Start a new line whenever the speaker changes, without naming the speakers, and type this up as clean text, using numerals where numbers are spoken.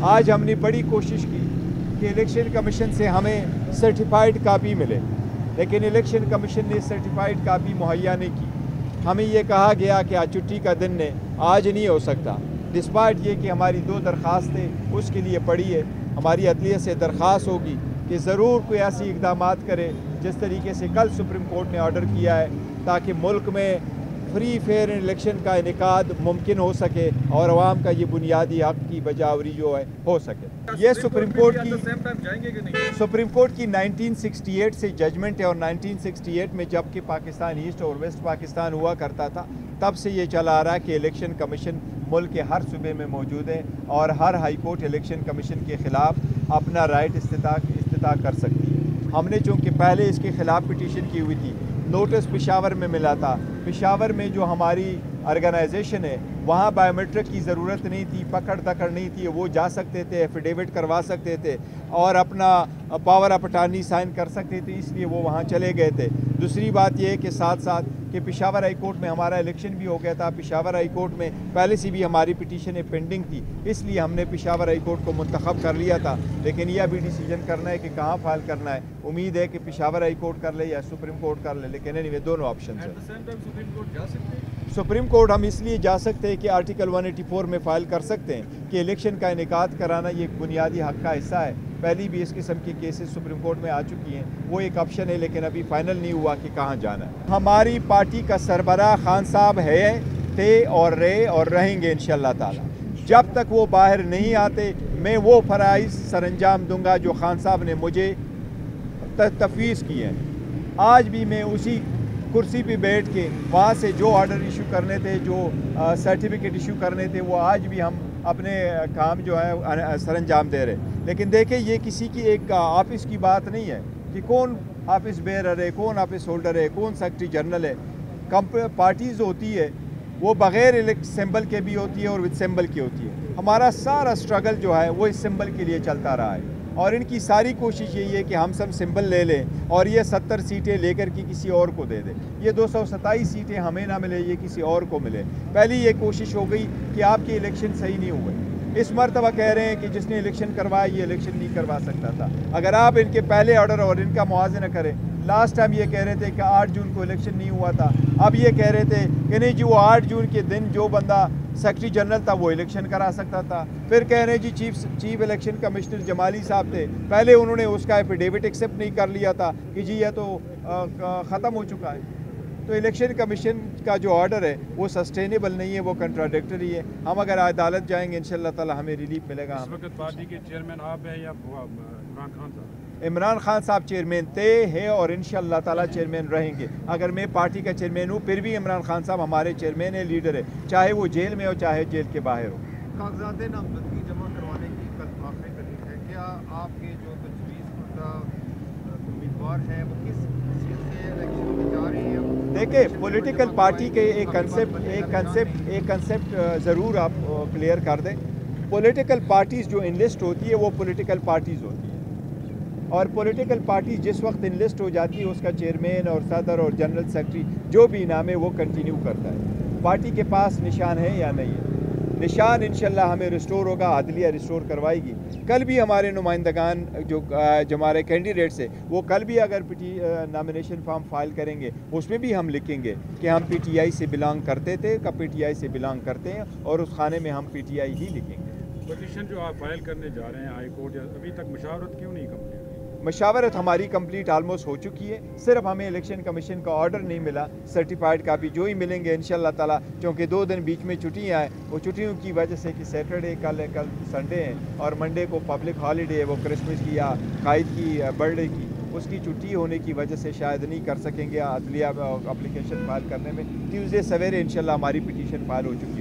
آج ہم نے بڑی کوشش کی کہ الیکشن کمیشن سے ہمیں سرٹیفائیڈ کاپی ملے، لیکن الیکشن کمیشن نے سرٹیفائیڈ کاپی مہیا نہیں کی۔ ہمیں یہ کہا گیا کہ آج چھٹی کا دن ہے، آج نہیں ہو سکتا، ڈسپائٹ یہ کہ ہماری 2 درخواستیں اس کے لیے پڑی ہے۔ ہماری عدلیہ سے درخواست ہوگی کہ ضرور کوئی ایسی اقدامات کرے جس طریقے سے کل سپریم کورٹ نے آرڈر کیا ہے، تاکہ ملک میں فری فیئر الیکشن کا انعقاد ممکن ہو سکے اور عوام کا یہ بنیادی حق کی بجاوری جو ہے ہو سکے۔ یہ سپریم کورٹ کی 1968 سے ججمنٹ ہے، اور 1968 میں جب کہ پاکستان ایسٹ اور ویسٹ پاکستان ہوا کرتا تھا، تب سے یہ چلا آ رہا ہے کہ الیکشن کمیشن ملک کے ہر صوبے میں موجود ہے، اور ہر ہائی کورٹ الیکشن کمیشن کے خلاف اپنا رائٹ استدعا کر سکتی ہے۔ ہم نے چونکہ پہلے اس کے خلاف پٹیشن کی ہوئی تھی، نوٹس پشاور میں ملا تھا۔ پشاور میں جو ہماری آرگنائزیشن ہے وہاں بائیومیٹرک کی ضرورت نہیں تھی، پکڑ دکڑ نہیں تھی، وہ جا سکتے تھے، ایفیڈیوٹ کروا سکتے تھے اور اپنا پاور آف اٹارنی سائن کر سکتے تھے، اس لیے وہ وہاں چلے گئے تھے۔ دوسری بات یہ ہے کہ ساتھ ساتھ کہ پشاور ہائی کورٹ میں ہمارا الیکشن بھی ہو گیا تھا۔ پشاور ہائی کورٹ میں پہلے سے بھی ہماری پٹیشنیں پینڈنگ تھی، اس لیے ہم نے پشاور ہائی کورٹ کو منتخب کر لیا تھا، لیکن یہ ابھی ڈیسیجن کرنا ہے کہ کہاں فائل کرنا ہے۔ امید ہے کہ پشاور ہائی کورٹ کر لے یا سپریم کورٹ کر لے، لیکن anyway دونوں آپشنز ہیں۔ سپریم کورٹ ہم اس لیے جا سکتے ہیں کہ آرٹیکل 184 میں فائل کر سکتے ہیں کہ الیکشن کا انعقاد کرانا یہ ایک بنیادی حق کا حصہ ہے۔ پہلی بھی اس قسم کی کیسز سپریم کورٹ میں آ چکی ہیں، وہ ایک آپشن ہے، لیکن ابھی فائنل نہیں ہوا کہ کہاں جانا ہے۔ ہماری پارٹی کا سربراہ خان صاحب ہے، تھے اور رہے اور رہیں گے انشاءاللہ تعالی۔ جب تک وہ باہر نہیں آتے میں وہ فرائض سر انجام دوں گا جو خان صاحب نے مجھے تفویض کیے ہیں۔ آج بھی میں اسی کرسی پہ بیٹھ کے وہاں سے جو آرڈر ایشو کرنے تھے، جو سرٹیفکیٹ ایشو کرنے تھے، وہ آج بھی ہم اپنے کام جو ہے سر انجام دے رہے۔ لیکن دیکھیں یہ کسی کی ایک آفس کی بات نہیں ہے کہ کون آفس بیئرر ہے، کون آفس ہولڈر ہے، کون سیکرٹری جنرل ہے۔ پارٹیز ہوتی ہے وہ بغیر سمبل کے بھی ہوتی ہے اور وتھ سمبل کی ہوتی ہے۔ ہمارا سارا سٹرگل جو ہے وہ اس سمبل کے لیے چلتا رہا ہے، اور ان کی ساری کوشش یہی ہے کہ ہم سب سمبل لے لیں اور یہ 70 سیٹیں لے کر کے کسی اور کو دے دیں۔ یہ 227 سیٹیں ہمیں نہ ملے، یہ کسی اور کو ملے۔ پہلی یہ کوشش ہو گئی کہ آپ کے الیکشن صحیح نہیں ہوئے، اس مرتبہ کہہ رہے ہیں کہ جس نے الیکشن کروایا یہ الیکشن نہیں کروا سکتا تھا۔ اگر آپ ان کے پہلے آرڈر اور ان کا موازنہ کریں، لاسٹ ٹائم یہ کہہ رہے تھے کہ 8 جون کو الیکشن نہیں ہوا تھا، اب یہ کہہ رہے تھے کہ نہیں جی وہ 8 جون کے دن جو بندہ سیکرٹری جنرل تھا وہ الیکشن کرا سکتا تھا۔ پھر کہہ رہے جی چیف الیکشن کمشنر جمالی صاحب تھے، پہلے انہوں نے اس کا ایفیڈیوٹ ایکسیپٹ نہیں کر لیا تھا کہ جی یہ تو ختم ہو چکا ہے۔ تو الیکشن کمیشن کا جو آرڈر ہے وہ سسٹینیبل نہیں ہے، وہ کنٹراڈکٹری ہے۔ ہم اگر عدالت جائیں گے انشاءاللہ تعالی ہمیں ریلیف ملے گا۔
اس وقت پارٹی کے چیئرمین آپ ہیں یا عمران خان صاحب؟
عمران خان صاحب چیئرمین تھے، ہیں اور انشاءاللہ تعالی چیئرمین رہیں گے۔ اگر میں پارٹی کا چیئرمین ہوں پھر بھی عمران خان صاحب ہمارے چیئرمین ہیں، لیڈر ہے، چاہے وہ جیل میں ہو چاہے جیل کے باہر ہو۔
کاغذات نامزدگی جمع کروانے کی کل آخری تاریخ ہے، کیا آپ کے جو تجویز کردہ امیدوار ہیں وہ کس حیثیت سے الیکشن میں جا رہے ہیں؟
دیکھیں پولیٹیکل پارٹی کے ایک کنسپٹ ضرور آپ کلیئر کر دیں۔ پولیٹیکل پارٹیز جو انلسٹ ہوتی ہے وہ پولیٹیکل پارٹیز ہوتی ہے، اور پولیٹیکل پارٹی جس وقت انلسٹ ہو جاتی ہے اس کا چیئرمین اور صدر اور جنرل سیکرٹری جو بھی نام ہے وہ کنٹینیو کرتا ہے۔ پارٹی کے پاس نشان ہے یا نہیں ہے؟ نشان انشاءاللہ ہمیں ریسٹور ہوگا، عدلیہ ریسٹور کروائے گی۔ کل بھی ہمارے نمائندگان جو ہمارے کینڈیڈیٹس ہیں وہ کل بھی اگر نامینیشن فارم فائل کریں گے اس میں بھی ہم لکھیں گے کہ ہم پی ٹی آئی سے بلانگ کرتے تھے، پی ٹی آئی سے بلانگ کرتے ہیں، اور اس خانے میں ہم پی ٹی آئی ہی لکھیں گے۔
پٹیشن جو آپ فائل کرنے جا رہے ہیں ہائی کورٹ، ابھی تک مشاورت کیوں نہیں کمپلیٹ؟
مشاورت ہماری کمپلیٹ آلموسٹ ہو چکی ہے، صرف ہمیں الیکشن کمیشن کا آرڈر نہیں ملا، سرٹیفائیڈ کاپی جو ہی ملیں گے انشاءاللہ تعالی، کیونکہ 2 دن بیچ میں چھٹیاں ہیں، وہ چھٹیوں کی وجہ سے کہ سیٹرڈے کل سنڈے ہیں اور منڈے کو پبلک ہالیڈے ہے، وہ کرسمس کی یا قائد کی برتھ ڈے کی، اس کی چھٹی ہونے کی وجہ سے شاید نہیں کر سکیں گے عدلیہ اپلیکیشن فائل کرنے میں۔ ٹیوزڈے سویرے انشاءاللہ ہماری پٹیشن فائل ہو چکی ہے۔